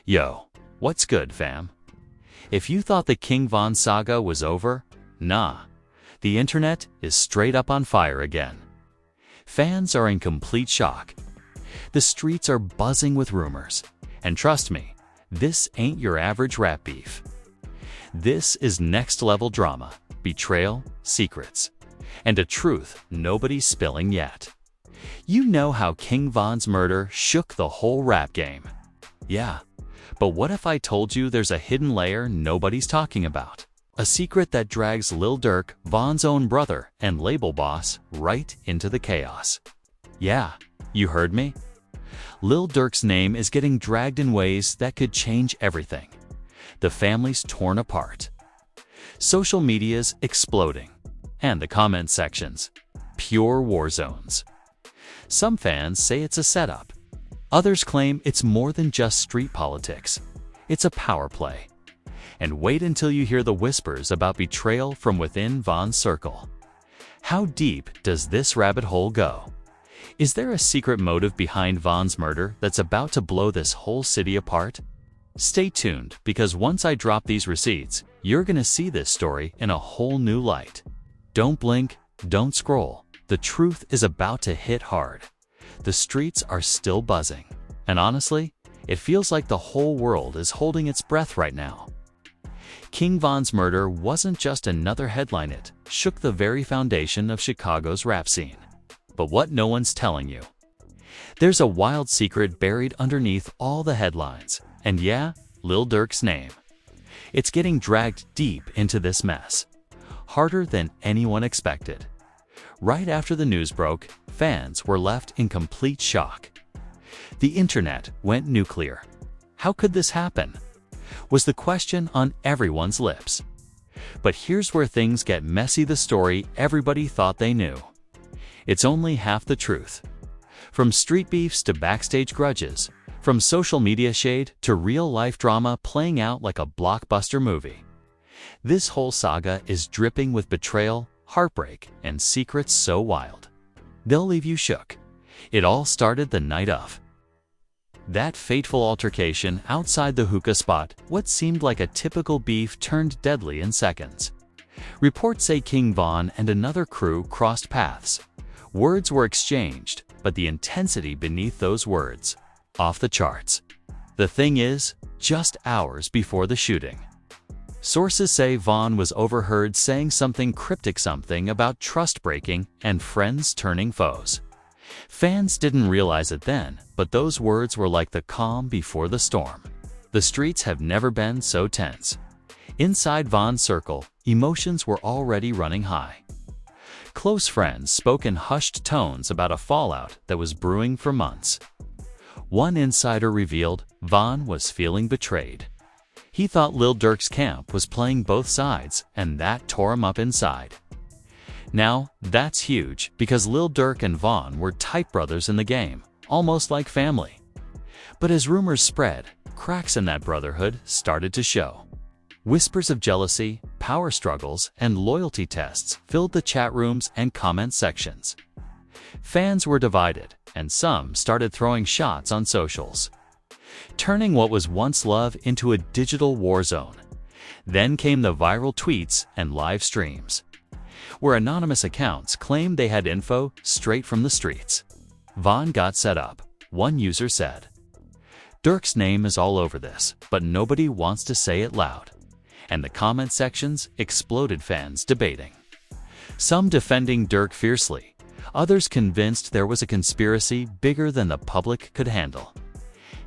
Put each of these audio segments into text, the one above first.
Yo, what's good, fam? If you thought the King Von saga was over, nah. The internet is straight up on fire again. Fans are in complete shock. The streets are buzzing with rumors. And trust me, this ain't your average rap beef. This is next-level drama, betrayal, secrets, and a truth nobody's spilling yet. You know how King Von's murder shook the whole rap game. Yeah, but what if I told you there's a hidden layer nobody's talking about? A secret that drags Lil Durk, Von's own brother and label boss, right into the chaos. Yeah, you heard me. Lil Durk's name is getting dragged in ways that could change everything. The family's torn apart. Social media's exploding. And the comment sections, pure war zones. Some fans say it's a setup. Others claim it's more than just street politics. It's a power play. And wait until you hear the whispers about betrayal from within Von's circle. How deep does this rabbit hole go? Is there a secret motive behind Von's murder that's about to blow this whole city apart? Stay tuned, because once I drop these receipts, you're gonna see this story in a whole new light. Don't blink, don't scroll. The truth is about to hit hard. The streets are still buzzing. And honestly, it feels like the whole world is holding its breath right now. King Von's murder wasn't just another headline, it shook the very foundation of Chicago's rap scene. But what no one's telling you. There's a wild secret buried underneath all the headlines. And yeah, Lil Durk's name. It's getting dragged deep into this mess. Harder than anyone expected. Right after the news broke, fans were left in complete shock. The internet went nuclear. How could this happen? Was the question on everyone's lips. But here's where things get messy: the story everybody thought they knew. It's only half the truth. From street beefs to backstage grudges, from social media shade to real-life drama playing out like a blockbuster movie. This whole saga is dripping with betrayal, heartbreak, and secrets so wild they'll leave you shook. It all started the night of that fateful altercation outside the hookah spot. What seemed like a typical beef turned deadly in seconds. Reports say King Von and another crew crossed paths. Words were exchanged, but the intensity beneath those words, off the charts. The thing is, just hours before the shooting, sources say Von was overheard saying something cryptic, something about trust breaking and friends turning foes. Fans didn't realize it then, but those words were like the calm before the storm. The streets have never been so tense. Inside Von's circle, emotions were already running high. Close friends spoke in hushed tones about a fallout that was brewing for months. One insider revealed Von was feeling betrayed. He thought Lil Durk's camp was playing both sides, and that tore him up inside. Now, that's huge, because Lil Durk and Von were tight brothers in the game, almost like family. But as rumors spread, cracks in that brotherhood started to show. Whispers of jealousy, power struggles, and loyalty tests filled the chat rooms and comment sections. Fans were divided, and some started throwing shots on socials, turning what was once love into a digital war zone. Then came the viral tweets and live streams, where anonymous accounts claimed they had info straight from the streets. Von got set up, one user said. Durk's name is all over this, but nobody wants to say it loud. And the comment sections exploded, fans debating. Some defending Durk fiercely, others convinced there was a conspiracy bigger than the public could handle.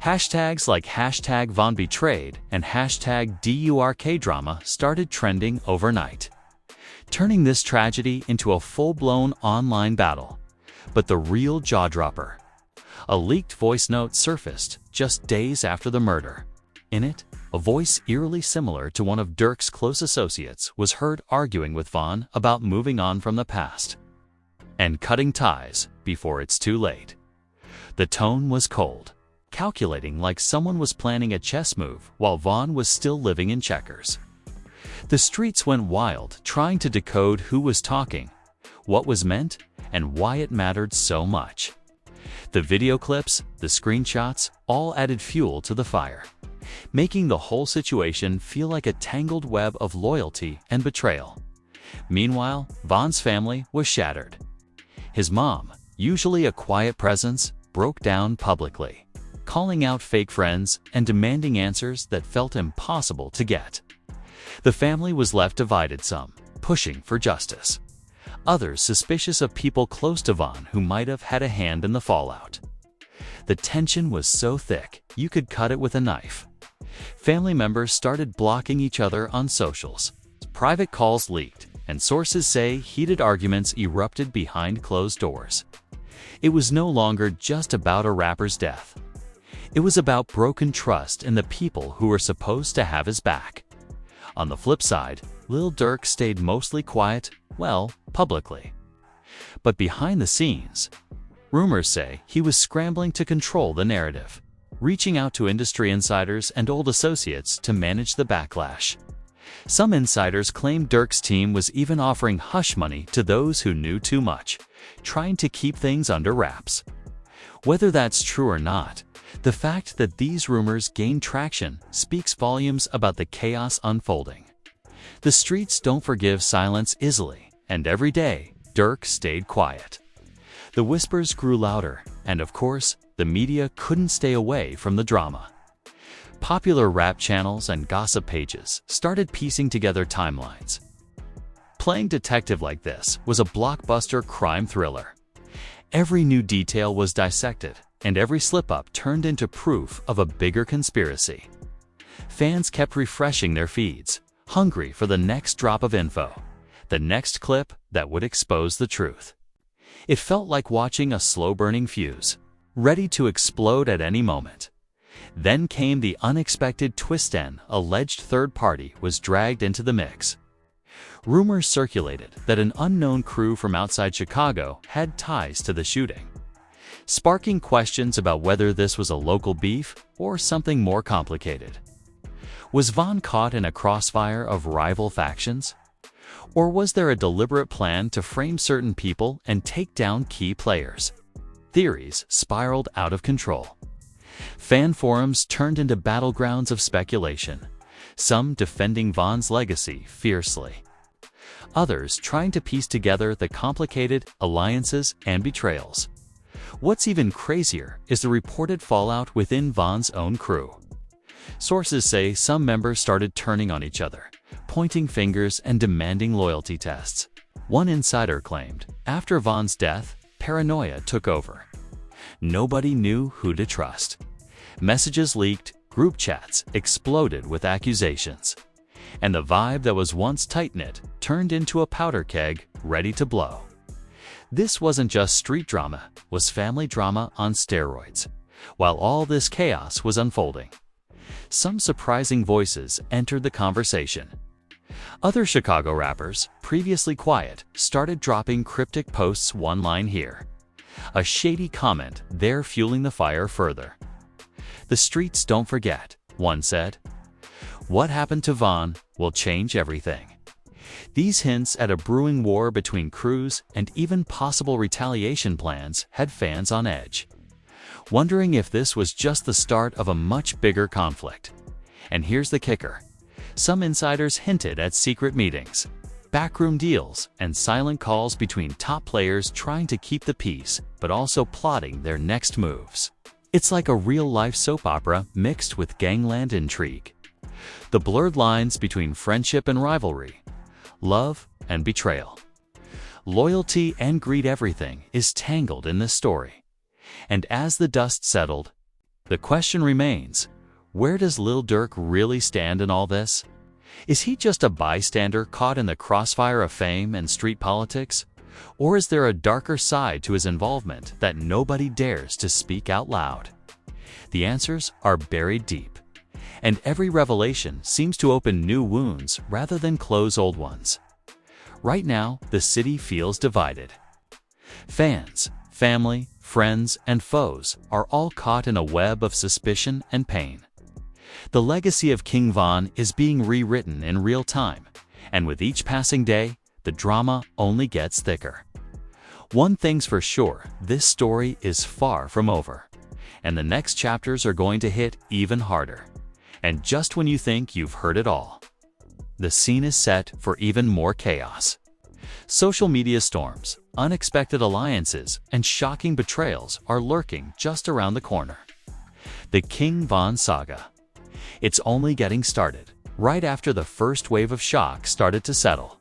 Hashtags like #VonBetrayed and #DurkDrama started trending overnight, turning this tragedy into a full-blown online battle. But the real jaw-dropper, a leaked voice note surfaced just days after the murder. In it, a voice eerily similar to one of Durk's close associates was heard arguing with Von about moving on from the past and cutting ties before it's too late. The tone was cold, calculating, like someone was planning a chess move while Von was still living in checkers. The streets went wild, trying to decode who was talking, what was meant, and why it mattered so much. The video clips, the screenshots, all added fuel to the fire. making the whole situation feel like a tangled web of loyalty and betrayal. Meanwhile, Von's family was shattered. His mom, usually a quiet presence, broke down publicly, calling out fake friends and demanding answers that felt impossible to get. The family was left divided, some pushing for justice, others suspicious of people close to Von who might have had a hand in the fallout. The tension was so thick, you could cut it with a knife. Family members started blocking each other on socials. Private calls leaked, and sources say heated arguments erupted behind closed doors. It was no longer just about a rapper's death. It was about broken trust in the people who were supposed to have his back. On the flip side, Lil Durk stayed mostly quiet, well, publicly. But behind the scenes, rumors say he was scrambling to control the narrative, reaching out to industry insiders and old associates to manage the backlash. Some insiders claim Durk's team was even offering hush money to those who knew too much, trying to keep things under wraps. Whether that's true or not, the fact that these rumors gained traction speaks volumes about the chaos unfolding. The streets don't forgive silence easily, and every day, Durk stayed quiet. The whispers grew louder, and of course, the media couldn't stay away from the drama. Popular rap channels and gossip pages started piecing together timelines. Playing detective like this was a blockbuster crime thriller. Every new detail was dissected, and every slip-up turned into proof of a bigger conspiracy. Fans kept refreshing their feeds, hungry for the next drop of info, the next clip that would expose the truth. It felt like watching a slow-burning fuse, ready to explode at any moment. Then came the unexpected twist: an alleged third party was dragged into the mix. Rumors circulated that an unknown crew from outside Chicago had ties to the shooting, sparking questions about whether this was a local beef or something more complicated. Was Von caught in a crossfire of rival factions? Or was there a deliberate plan to frame certain people and take down key players? Theories spiraled out of control. Fan forums turned into battlegrounds of speculation, some defending Von's legacy fiercely, others trying to piece together the complicated alliances and betrayals. What's even crazier is the reported fallout within Von's own crew. Sources say some members started turning on each other, pointing fingers and demanding loyalty tests. One insider claimed, after Von's death, paranoia took over. Nobody knew who to trust. Messages leaked, group chats exploded with accusations, and the vibe that was once tight-knit turned into a powder keg ready to blow. This wasn't just street drama, it was family drama on steroids. While all this chaos was unfolding, some surprising voices entered the conversation. Other Chicago rappers, previously quiet, started dropping cryptic posts, one line here, a shady comment there, fueling the fire further. "The streets don't forget," one said. "What happened to Von will change everything." These hints at a brewing war between crews and even possible retaliation plans had fans on edge, wondering if this was just the start of a much bigger conflict. And here's the kicker. Some insiders hinted at secret meetings, backroom deals, and silent calls between top players trying to keep the peace, but also plotting their next moves. It's like a real-life soap opera mixed with gangland intrigue. The blurred lines between friendship and rivalry, love and betrayal, loyalty and greed, everything is tangled in this story. And as the dust settled, the question remains, where does Lil Durk really stand in all this? Is he just a bystander caught in the crossfire of fame and street politics? Or is there a darker side to his involvement that nobody dares to speak out loud? The answers are buried deep, and every revelation seems to open new wounds rather than close old ones. Right now, the city feels divided. Fans, family, friends, and foes are all caught in a web of suspicion and pain. The legacy of King Von is being rewritten in real time, and with each passing day, the drama only gets thicker. One thing's for sure, this story is far from over, and the next chapters are going to hit even harder. And just when you think you've heard it all, the scene is set for even more chaos. Social media storms, unexpected alliances, and shocking betrayals are lurking just around the corner. The King Von saga. It's only getting started, right after the first wave of shock started to settle.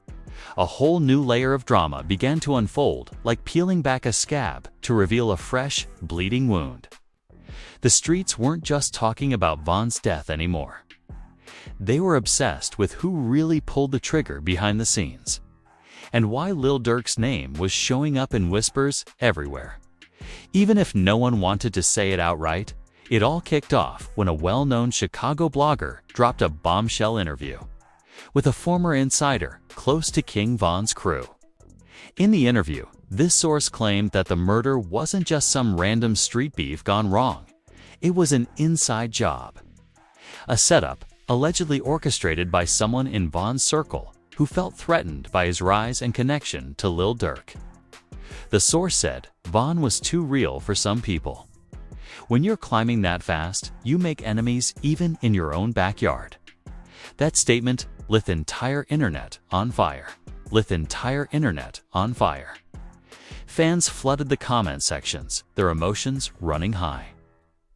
A whole new layer of drama began to unfold, like peeling back a scab to reveal a fresh, bleeding wound. The streets weren't just talking about Von's death anymore. They were obsessed with who really pulled the trigger behind the scenes, and why Lil Durk's name was showing up in whispers everywhere. Even if no one wanted to say it outright, it all kicked off when a well-known Chicago blogger dropped a bombshell interview with a former insider close to King Von's crew. In the interview, this source claimed that the murder wasn't just some random street beef gone wrong. It was an inside job. A setup allegedly orchestrated by someone in Von's circle who felt threatened by his rise and connection to Lil Durk. The source said Von was too real for some people. When you're climbing that fast, you make enemies even in your own backyard. That statement lit the entire internet on fire. Fans flooded the comment sections, their emotions running high.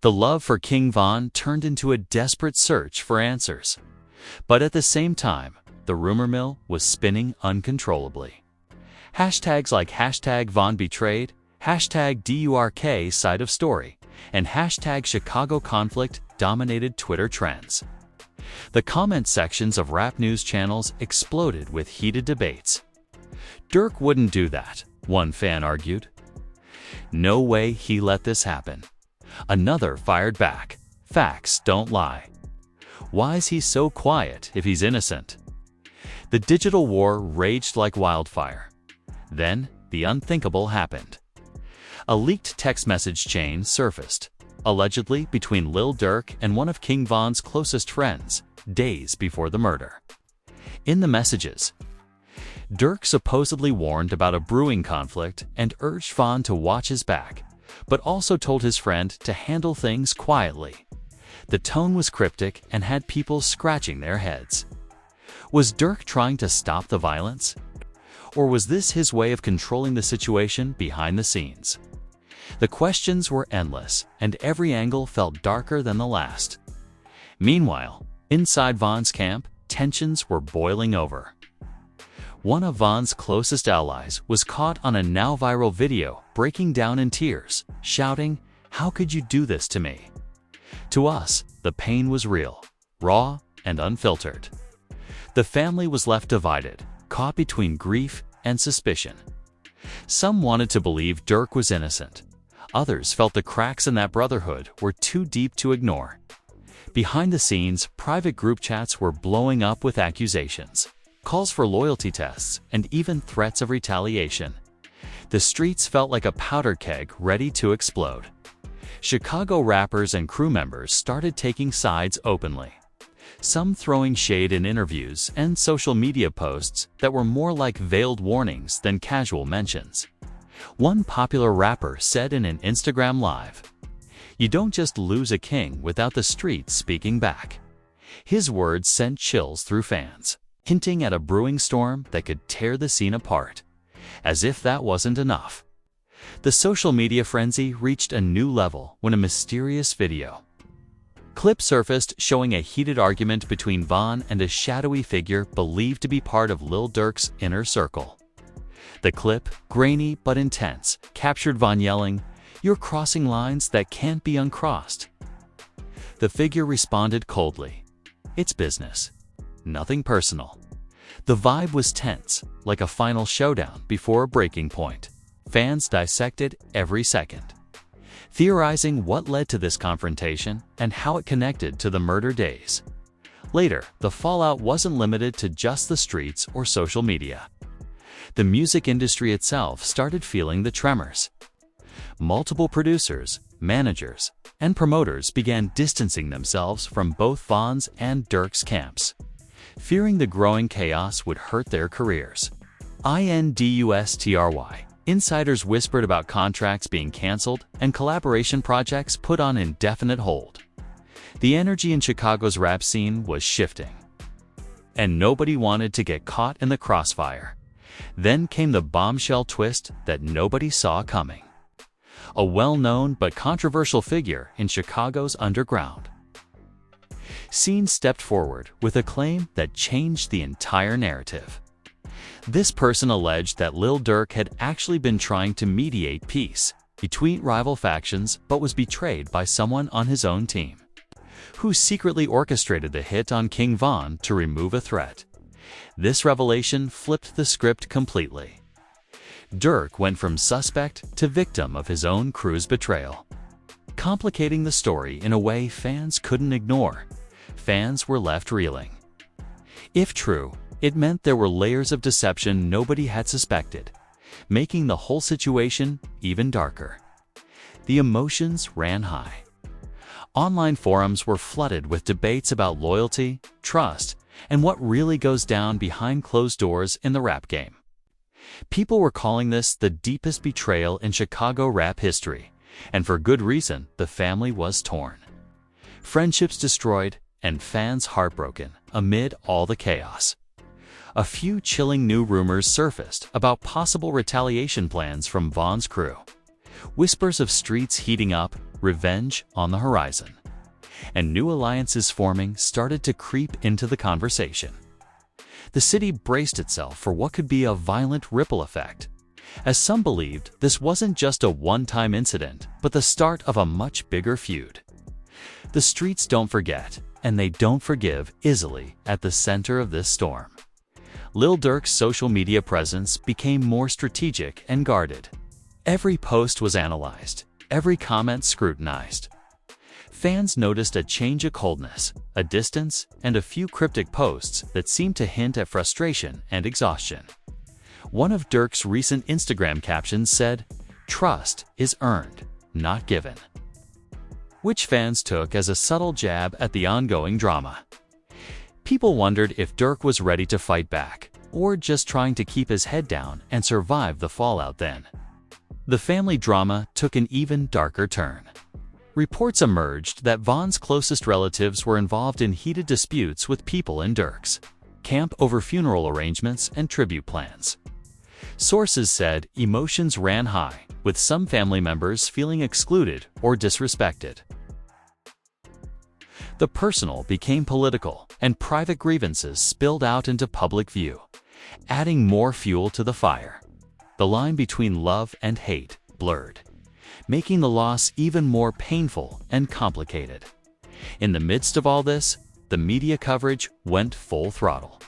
The love for King Von turned into a desperate search for answers. But at the same time, the rumor mill was spinning uncontrollably. Hashtags like #VonBetrayed, #DURK side of story, and #ChicagoConflict dominated Twitter trends. The comment sections of rap news channels exploded with heated debates. Durk wouldn't do that, one fan argued. No way he let this happen. Another fired back. Facts don't lie. Why is he so quiet if he's innocent? The digital war raged like wildfire. Then, the unthinkable happened. A leaked text message chain surfaced, allegedly between Lil Durk and one of King Von's closest friends, days before the murder. In the messages, Durk supposedly warned about a brewing conflict and urged Von to watch his back, but also told his friend to handle things quietly. The tone was cryptic and had people scratching their heads. Was Durk trying to stop the violence? Or was this his way of controlling the situation behind the scenes? The questions were endless, and every angle felt darker than the last. Meanwhile, inside Von's camp, tensions were boiling over. One of Von's closest allies was caught on a now viral video breaking down in tears, shouting, "How could you do this to me?" To us, the pain was real, raw, and unfiltered. The family was left divided, caught between grief and suspicion. Some wanted to believe Durk was innocent. Others felt the cracks in that brotherhood were too deep to ignore. Behind the scenes, private group chats were blowing up with accusations, calls for loyalty tests, and even threats of retaliation. The streets felt like a powder keg ready to explode. Chicago rappers and crew members started taking sides openly, some throwing shade in interviews and social media posts that were more like veiled warnings than casual mentions. One popular rapper said in an Instagram Live, "You don't just lose a king without the streets speaking back." His words sent chills through fans, hinting at a brewing storm that could tear the scene apart. As if that wasn't enough, the social media frenzy reached a new level when a mysterious video clip surfaced showing a heated argument between Von and a shadowy figure believed to be part of Lil Durk's inner circle. The clip, grainy but intense, captured Von yelling, "You're crossing lines that can't be uncrossed." The figure responded coldly, "It's business. Nothing personal." The vibe was tense, like a final showdown before a breaking point. Fans dissected every second, theorizing what led to this confrontation and how it connected to the murder days. Later, the fallout wasn't limited to just the streets or social media. The music industry itself started feeling the tremors. Multiple producers, managers, and promoters began distancing themselves from both Von's and Durk's camps, fearing the growing chaos would hurt their careers. Industry. Insiders whispered about contracts being canceled and collaboration projects put on indefinite hold. The energy in Chicago's rap scene was shifting, and nobody wanted to get caught in the crossfire. Then came the bombshell twist that nobody saw coming. A well-known but controversial figure in Chicago's underground scene stepped forward with a claim that changed the entire narrative. This person alleged that Lil Durk had actually been trying to mediate peace between rival factions but was betrayed by someone on his own team, who secretly orchestrated the hit on King Von to remove a threat. This revelation flipped the script completely. Durk went from suspect to victim of his own crew's betrayal, complicating the story in a way fans couldn't ignore. Fans were left reeling. If true, it meant there were layers of deception nobody had suspected, making the whole situation even darker. The emotions ran high. Online forums were flooded with debates about loyalty, trust, and what really goes down behind closed doors in the rap game. People were calling this the deepest betrayal in Chicago rap history, and for good reason. The family was torn, friendships destroyed, and fans heartbroken amid all the chaos. A few chilling new rumors surfaced about possible retaliation plans from Von's crew. Whispers of streets heating up, revenge on the horizon, and new alliances forming started to creep into the conversation. The city braced itself for what could be a violent ripple effect, as some believed this wasn't just a one-time incident, but the start of a much bigger feud. The streets don't forget, and they don't forgive easily. At the center of this storm, Lil Durk's social media presence became more strategic and guarded. Every post was analyzed, every comment scrutinized. Fans noticed a change of coldness, a distance, and a few cryptic posts that seemed to hint at frustration and exhaustion. One of Durk's recent Instagram captions said, "Trust is earned, not given," which fans took as a subtle jab at the ongoing drama. People wondered if Durk was ready to fight back, or just trying to keep his head down and survive the fallout. Then the family drama took an even darker turn. Reports emerged that Von's closest relatives were involved in heated disputes with people in Durk's camp over funeral arrangements and tribute plans. Sources said emotions ran high, with some family members feeling excluded or disrespected. The personal became political, and private grievances spilled out into public view, adding more fuel to the fire. The line between love and hate blurred, making the loss even more painful and complicated. In the midst of all this, the media coverage went full throttle.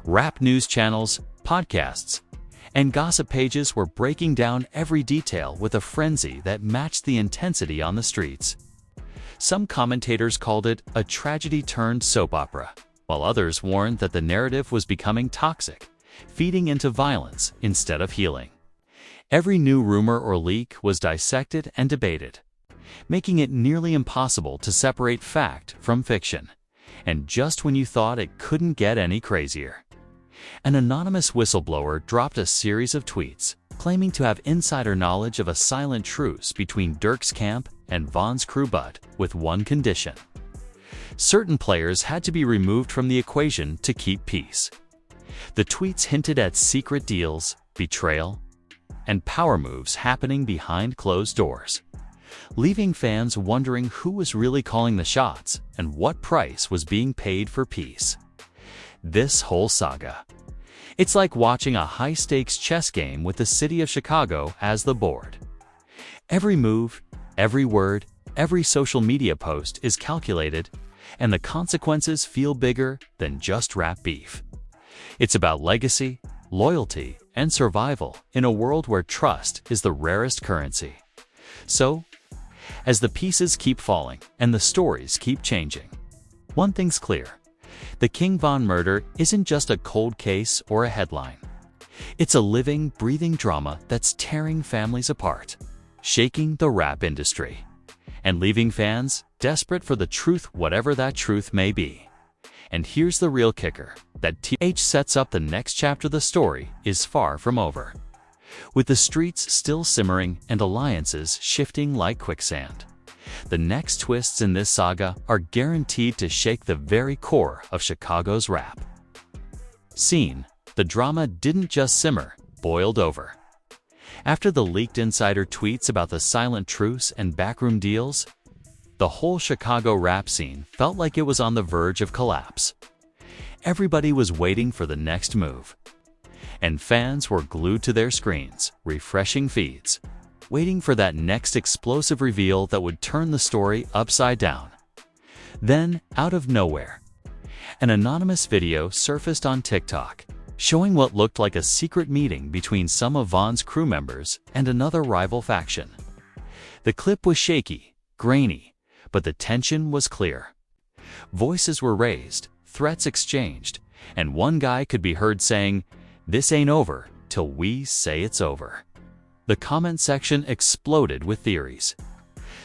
Rap news channels, podcasts, and gossip pages were breaking down every detail with a frenzy that matched the intensity on the streets. Some commentators called it a tragedy turned soap opera, while others warned that the narrative was becoming toxic, feeding into violence instead of healing. Every new rumor or leak was dissected and debated, making it nearly impossible to separate fact from fiction. And just when you thought it couldn't get any crazier, an anonymous whistleblower dropped a series of tweets claiming to have insider knowledge of a silent truce between Durk's camp and Von's crew, but with one condition: certain players had to be removed from the equation to keep peace. The tweets hinted at secret deals, betrayal, and power moves happening behind closed doors, leaving fans wondering who was really calling the shots and what price was being paid for peace. This whole saga, it's like watching a high-stakes chess game with the city of Chicago as the board. Every move, every word, every social media post is calculated, and the consequences feel bigger than just rap beef. It's about legacy, loyalty, and survival in a world where trust is the rarest currency. So, as the pieces keep falling and the stories keep changing, one thing's clear: the King Von murder isn't just a cold case or a headline. It's a living, breathing drama that's tearing families apart, shaking the rap industry, and leaving fans desperate for the truth, whatever that truth may be. And here's the real kicker: that TH sets up the next chapter. The story is far from over. With the streets still simmering and alliances shifting like quicksand, The next twists in this saga are guaranteed to shake the very core of Chicago's rap. Scene: the drama didn't just simmer, boiled over. After the leaked insider tweets about the silent truce and backroom deals, the whole Chicago rap scene felt like it was on the verge of collapse. Everybody was waiting for the next move, and fans were glued to their screens, refreshing feeds, waiting for that next explosive reveal that would turn the story upside down. Then, out of nowhere, an anonymous video surfaced on TikTok, showing what looked like a secret meeting between some of Von's crew members and another rival faction. The clip was shaky, grainy, but the tension was clear. Voices were raised, threats exchanged, and one guy could be heard saying, "This ain't over till we say it's over." The comment section exploded with theories.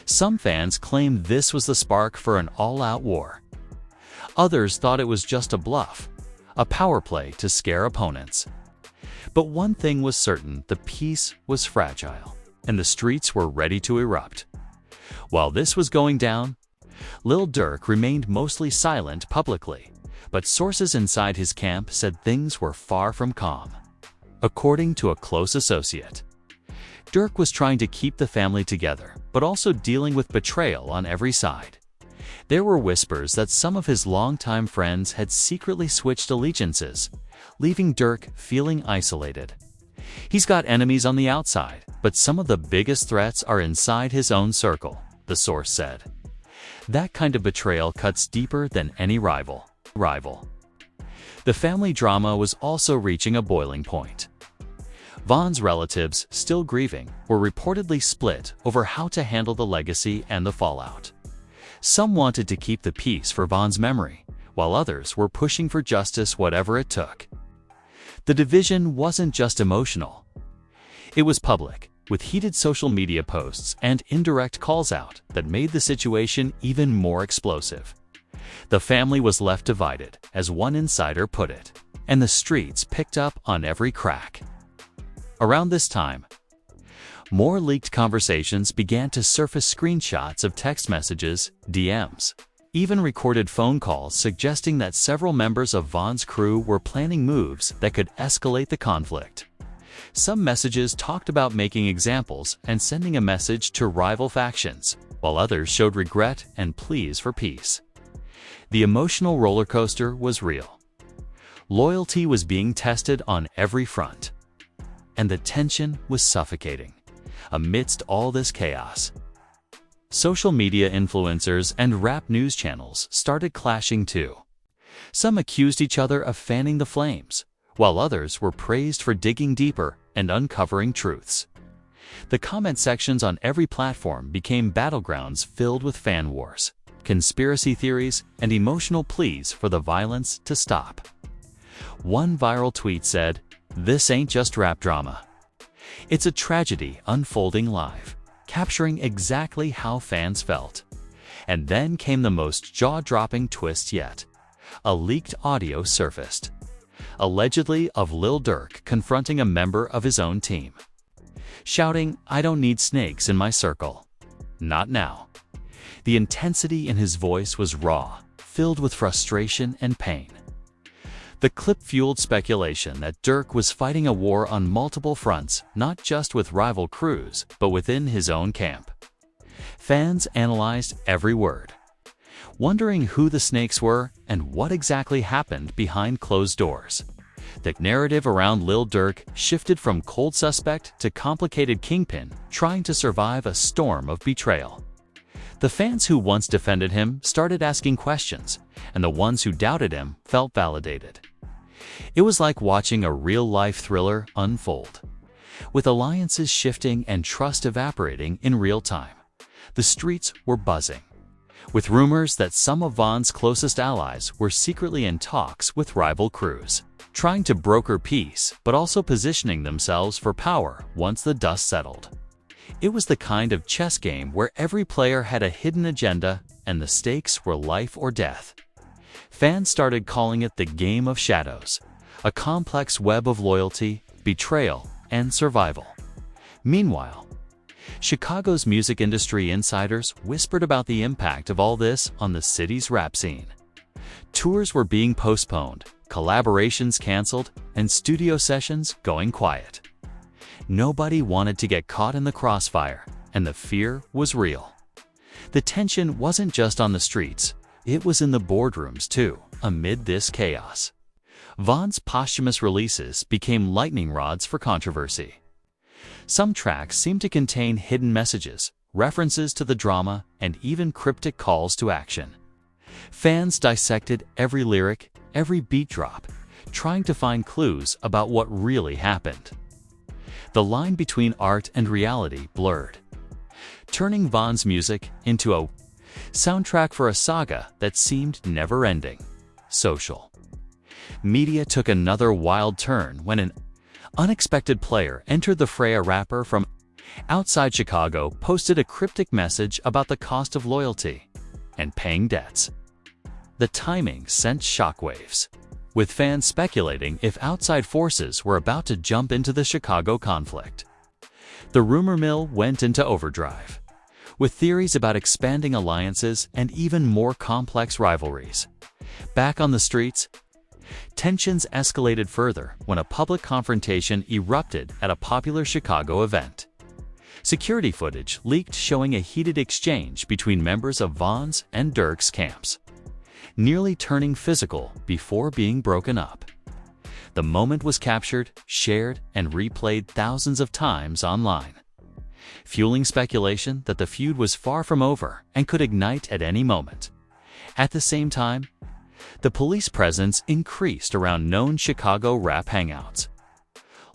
Some fans claimed this was the spark for an all-out war. Others thought it was just a bluff, a power play to scare opponents. But one thing was certain: the peace was fragile, and the streets were ready to erupt. While this was going down, Lil Durk remained mostly silent publicly, but sources inside his camp said things were far from calm. According to a close associate, Durk was trying to keep the family together, but also dealing with betrayal on every side. There were whispers that some of his longtime friends had secretly switched allegiances, leaving Durk feeling isolated. He's got enemies on the outside, but some of the biggest threats are inside his own circle, the source said. That kind of betrayal cuts deeper than any rival. The family drama was also reaching a boiling point. Von's relatives, still grieving, were reportedly split over how to handle the legacy and the fallout. Some wanted to keep the peace for Von's memory, while others were pushing for justice whatever it took. The division wasn't just emotional. It was public, with heated social media posts and indirect calls out that made the situation even more explosive. The family was left divided, as one insider put it, and the streets picked up on every crack. Around this time, more leaked conversations began to surface: screenshots of text messages, DMs, even recorded phone calls suggesting that several members of Von's crew were planning moves that could escalate the conflict. Some messages talked about making examples and sending a message to rival factions, while others showed regret and pleas for peace. The emotional roller coaster was real. Loyalty was being tested on every front, and the tension was suffocating. Amidst all this chaos, social media influencers and rap news channels started clashing too. Some accused each other of fanning the flames, while others were praised for digging deeper and uncovering truths. The comment sections on every platform became battlegrounds filled with fan wars, conspiracy theories, and emotional pleas for the violence to stop. One viral tweet said, "This ain't just rap drama. It's a tragedy unfolding live," capturing exactly how fans felt. And then came the most jaw-dropping twist yet. A leaked audio surfaced, allegedly of Lil Durk confronting a member of his own team, shouting, "I don't need snakes in my circle. Not now." The intensity in his voice was raw, filled with frustration and pain. The clip fueled speculation that Durk was fighting a war on multiple fronts, not just with rival crews, but within his own camp. Fans analyzed every word, wondering who the snakes were and what exactly happened behind closed doors. The narrative around Lil Durk shifted from cold suspect to complicated kingpin trying to survive a storm of betrayal. The fans who once defended him started asking questions, and the ones who doubted him felt validated. It was like watching a real-life thriller unfold, with alliances shifting and trust evaporating in real time. The streets were buzzing, with rumors that some of Von's closest allies were secretly in talks with rival crews, trying to broker peace but also positioning themselves for power once the dust settled. It was the kind of chess game where every player had a hidden agenda and the stakes were life or death. Fans started calling it the Game of Shadows, a complex web of loyalty, betrayal, and survival. Meanwhile, Chicago's music industry insiders whispered about the impact of all this on the city's rap scene. Tours were being postponed, collaborations canceled, and studio sessions going quiet. Nobody wanted to get caught in the crossfire, and the fear was real. The tension wasn't just on the streets, it was in the boardrooms too, amid this chaos. Von's posthumous releases became lightning rods for controversy. Some tracks seemed to contain hidden messages, references to the drama, and even cryptic calls to action. Fans dissected every lyric, every beat drop, trying to find clues about what really happened. The line between art and reality blurred, turning Von's music into a soundtrack for a saga that seemed never-ending. Social media took another wild turn when an unexpected player entered the fray. A rapper from outside Chicago posted a cryptic message about the cost of loyalty and paying debts. The timing sent shockwaves, with fans speculating if outside forces were about to jump into the Chicago conflict. The rumor mill went into overdrive, with theories about expanding alliances and even more complex rivalries. Back on the streets, tensions escalated further when a public confrontation erupted at a popular Chicago event. Security footage leaked showing a heated exchange between members of Von's and Durk's camps, nearly turning physical before being broken up. The moment was captured, shared, and replayed thousands of times online, fueling speculation that the feud was far from over and could ignite at any moment. At the same time, the police presence increased around known Chicago rap hangouts.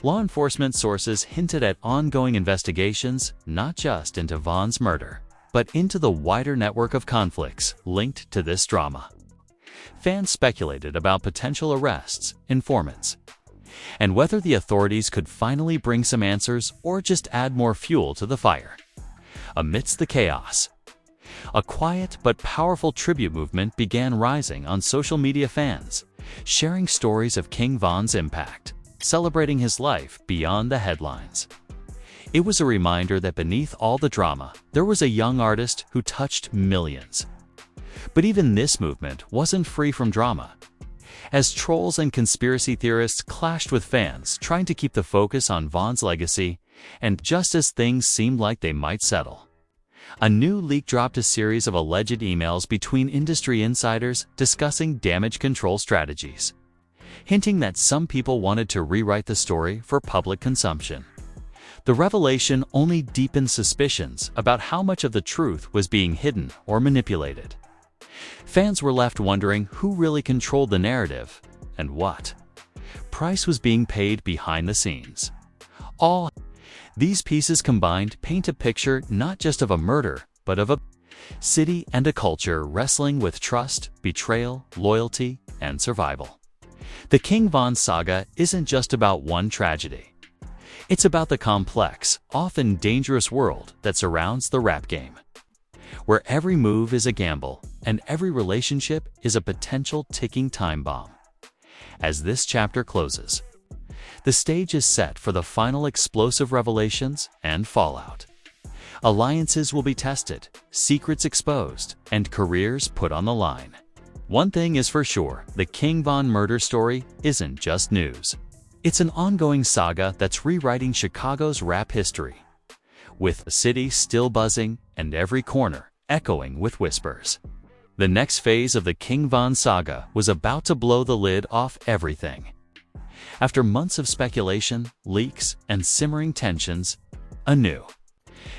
Law enforcement sources hinted at ongoing investigations not just into Von's murder, but into the wider network of conflicts linked to this drama. Fans speculated about potential arrests, informants, and whether the authorities could finally bring some answers or just add more fuel to the fire. Amidst the chaos, a quiet but powerful tribute movement began rising on social media. Fans sharing stories of King Von's impact, celebrating his life beyond the headlines. It was a reminder that beneath all the drama, there was a young artist who touched millions. But even this movement wasn't free from drama, as trolls and conspiracy theorists clashed with fans trying to keep the focus on Von's legacy, and just as things seemed like they might settle, a new leak dropped a series of alleged emails between industry insiders discussing damage control strategies, hinting that some people wanted to rewrite the story for public consumption. The revelation only deepened suspicions about how much of the truth was being hidden or manipulated. Fans were left wondering who really controlled the narrative and what price was being paid behind the scenes. All these pieces combined paint a picture not just of a murder, but of a city and a culture wrestling with trust, betrayal, loyalty, and survival. The King Von saga isn't just about one tragedy. It's about the complex, often dangerous world that surrounds the rap game, where every move is a gamble and every relationship is a potential ticking time bomb. As this chapter closes, the stage is set for the final explosive revelations and fallout. Alliances will be tested, secrets exposed, and careers put on the line. One thing is for sure, the King Von murder story isn't just news. It's an ongoing saga that's rewriting Chicago's rap history, with the city still buzzing and every corner echoing with whispers. The next phase of the King Von saga was about to blow the lid off everything. After months of speculation, leaks, and simmering tensions, a new,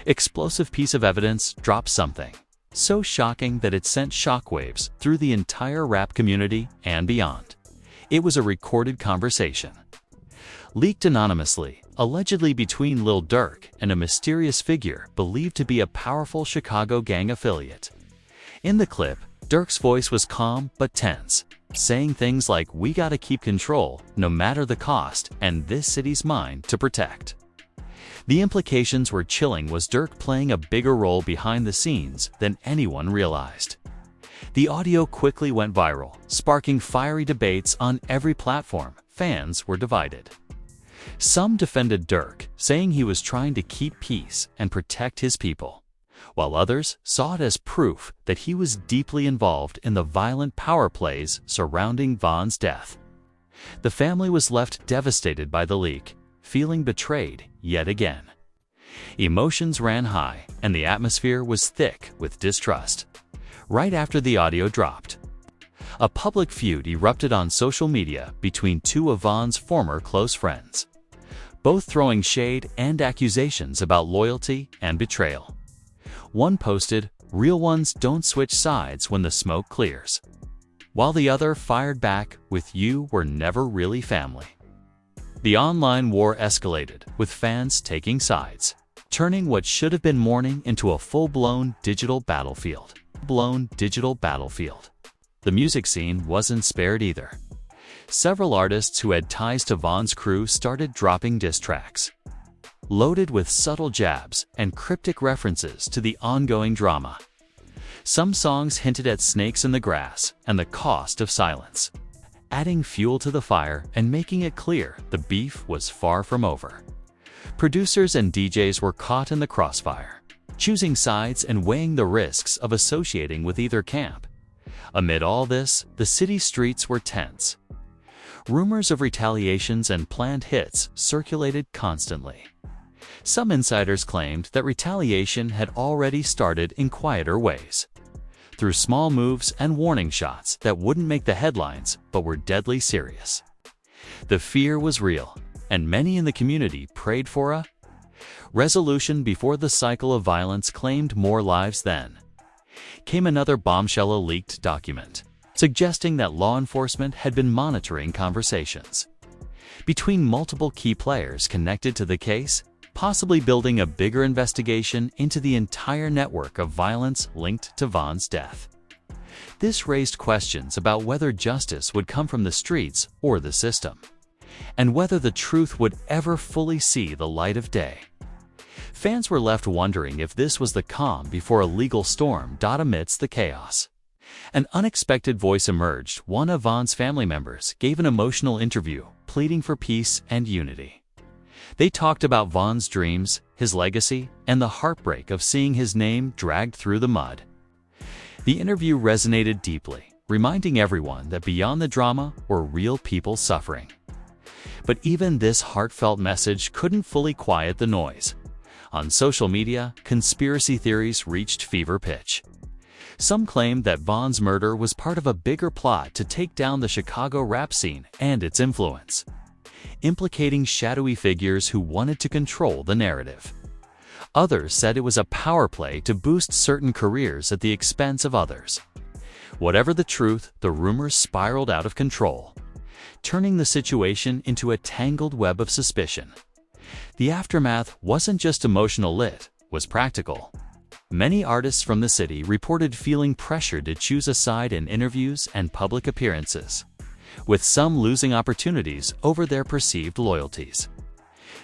explosive piece of evidence dropped, something so shocking that it sent shockwaves through the entire rap community and beyond. It was a recorded conversation, leaked anonymously, allegedly between Lil Durk and a mysterious figure believed to be a powerful Chicago gang affiliate. In the clip, Durk's voice was calm but tense, saying things like, "We gotta keep control, no matter the cost, and this city's mine to protect." The implications were chilling. Was Durk playing a bigger role behind the scenes than anyone realized? The audio quickly went viral, sparking fiery debates on every platform. Fans were divided. Some defended Durk, saying he was trying to keep peace and protect his people, while others saw it as proof that he was deeply involved in the violent power plays surrounding Von's death. The family was left devastated by the leak, feeling betrayed yet again. Emotions ran high, and the atmosphere was thick with distrust. Right after the audio dropped, a public feud erupted on social media between two of Von's former close friends, both throwing shade and accusations about loyalty and betrayal. One posted, "Real ones don't switch sides when the smoke clears," while the other fired back with, "You were never really family." The online war escalated, with fans taking sides, turning what should have been mourning into a full-blown digital battlefield. The music scene wasn't spared either. Several artists who had ties to Von's crew started dropping diss tracks, loaded with subtle jabs and cryptic references to the ongoing drama. Some songs hinted at snakes in the grass and the cost of silence, adding fuel to the fire and making it clear the beef was far from over. Producers and DJs were caught in the crossfire, choosing sides and weighing the risks of associating with either camp. Amid all this, the city streets were tense. Rumors of retaliations and planned hits circulated constantly. Some insiders claimed that retaliation had already started in quieter ways, through small moves and warning shots that wouldn't make the headlines but were deadly serious. The fear was real, and many in the community prayed for a resolution before the cycle of violence claimed more lives. Then came another bombshell: a leaked document suggesting that law enforcement had been monitoring conversations between multiple key players connected to the case, possibly building a bigger investigation into the entire network of violence linked to Von's death. This raised questions about whether justice would come from the streets or the system, and whether the truth would ever fully see the light of day. Fans were left wondering if this was the calm before a legal storm. Amidst the chaos, an unexpected voice emerged. One of Von's family members gave an emotional interview, pleading for peace and unity. They talked about Von's dreams, his legacy, and the heartbreak of seeing his name dragged through the mud. The interview resonated deeply, reminding everyone that beyond the drama were real people suffering. But even this heartfelt message couldn't fully quiet the noise. On social media, conspiracy theories reached fever pitch. Some claimed that Von's murder was part of a bigger plot to take down the Chicago rap scene and its influence, implicating shadowy figures who wanted to control the narrative. Others said it was a power play to boost certain careers at the expense of others. Whatever the truth, the rumors spiraled out of control, turning the situation into a tangled web of suspicion. The aftermath wasn't just emotional, it was practical. Many artists from the city reported feeling pressured to choose a side in interviews and public appearances, with some losing opportunities over their perceived loyalties.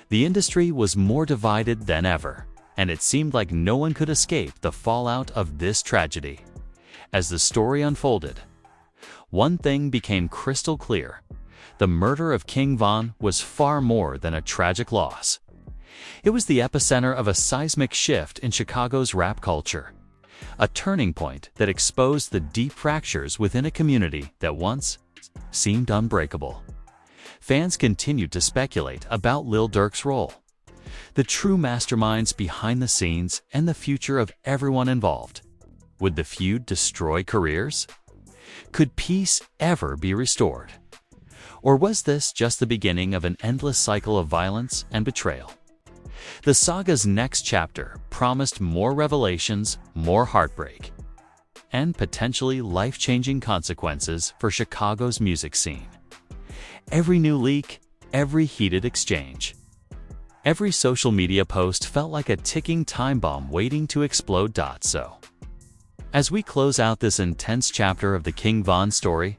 The industry was more divided than ever, and it seemed like no one could escape the fallout of this tragedy. As the story unfolded, one thing became crystal clear: the murder of King Von was far more than a tragic loss. It was the epicenter of a seismic shift in Chicago's rap culture, a turning point that exposed the deep fractures within a community that once seemed unbreakable. Fans continued to speculate about Lil Durk's role, the true masterminds behind the scenes, and the future of everyone involved. Would the feud destroy careers? Could peace ever be restored? Or was this just the beginning of an endless cycle of violence and betrayal? The saga's next chapter promised more revelations, more heartbreak, and potentially life-changing consequences for Chicago's music scene. Every new leak, every heated exchange, every social media post felt like a ticking time bomb waiting to explode. So, as we close out this intense chapter of the King Von story,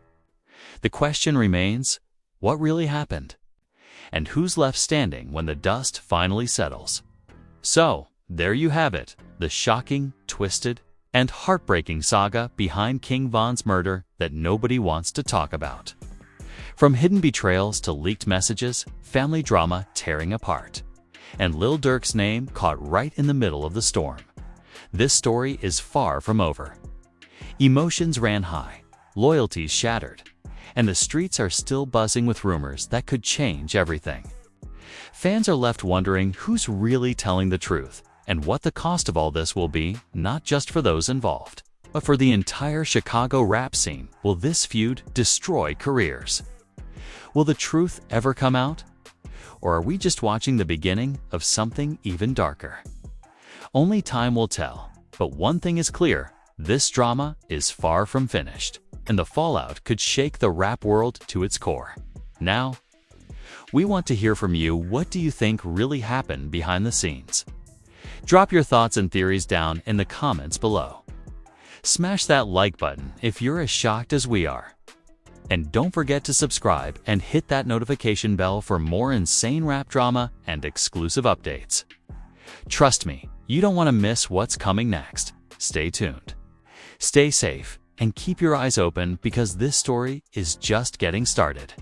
the question remains: what really happened? And who's left standing when the dust finally settles? So, there you have it, the shocking, twisted, and heartbreaking saga behind King Von's murder that nobody wants to talk about. From hidden betrayals to leaked messages, family drama tearing apart. And Lil Durk's name caught right in the middle of the storm. This story is far from over. Emotions ran high, loyalties shattered, and the streets are still buzzing with rumors that could change everything. Fans are left wondering who's really telling the truth and what the cost of all this will be, not just for those involved, but for the entire Chicago rap scene. Will this feud destroy careers? Will the truth ever come out? Or are we just watching the beginning of something even darker? Only time will tell, but one thing is clear: this drama is far from finished, and the fallout could shake the rap world to its core. Now, we want to hear from you. What do you think really happened behind the scenes? Drop your thoughts and theories down in the comments below. Smash that like button if you're as shocked as we are. And don't forget to subscribe and hit that notification bell for more insane rap drama and exclusive updates. Trust me, you don't want to miss what's coming next. Stay tuned. Stay safe and keep your eyes open because this story is just getting started.